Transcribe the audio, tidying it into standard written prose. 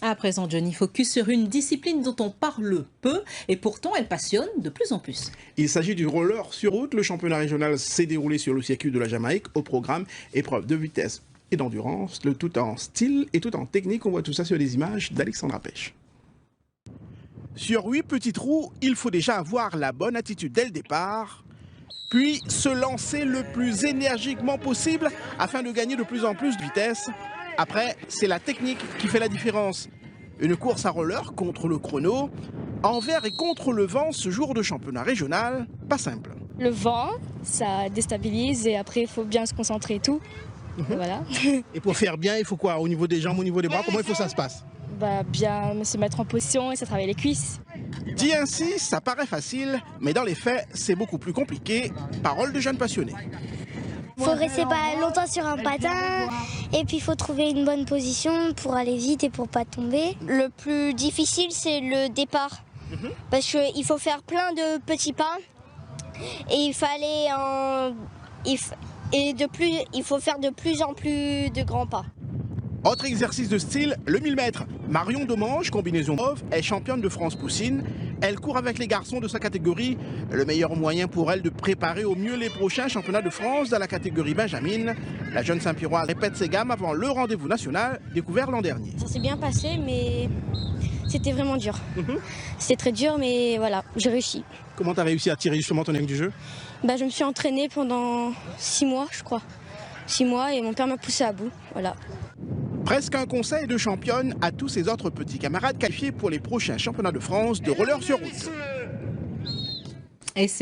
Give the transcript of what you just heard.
À présent, Johnny, focus sur une discipline dont on parle peu et pourtant elle passionne de plus en plus. Il s'agit du roller sur route. Le championnat régional s'est déroulé sur le circuit de la Jamaïque. Au programme, épreuve de vitesse et d'endurance, le tout en style et tout en technique. On voit tout ça sur les images d'Alexandra Pêche. Sur 8 petites roues, il faut déjà avoir la bonne attitude dès le départ, puis se lancer le plus énergiquement possible afin de gagner de plus en plus de vitesse. Après, c'est la technique qui fait la différence. Une course à roller contre le chrono, envers et contre le vent ce jour de championnat régional, pas simple. Le vent, ça déstabilise et après il faut bien se concentrer et tout. Voilà. Et pour faire bien, il faut quoi? Au niveau des jambes, au niveau des bras, comment il faut que ça se passe? Bien se mettre en position et ça travaille les cuisses. Dit ainsi, ça paraît facile, mais dans les faits, c'est beaucoup plus compliqué. Parole de jeunes passionnés. Il faut rester pas longtemps sur un patin et puis il faut trouver une bonne position pour aller vite et pour pas tomber. Le plus difficile, c'est le départ. Parce qu'il faut faire plein de petits pas et il faut faire de plus en plus de grands pas. Autre exercice de style, le 1000 mètres. Marion Domange, combinaison mauve, est championne de France poussine. Elle court avec les garçons de sa catégorie. Le meilleur moyen pour elle de préparer au mieux les prochains championnats de France dans la catégorie Benjamin. La jeune Saint-Pierroise répète ses gammes avant le rendez-vous national découvert l'an dernier. Ça s'est bien passé, mais c'était vraiment dur. C'était très dur, mais voilà, j'ai réussi. Comment tu as réussi à tirer justement ton épingle du jeu? Je me suis entraînée pendant 6 mois, je crois. 6 mois et mon père m'a poussé à bout. Voilà. Presque un conseil de championne à tous ses autres petits camarades qualifiés pour les prochains championnats de France de roller sur route. Et c'est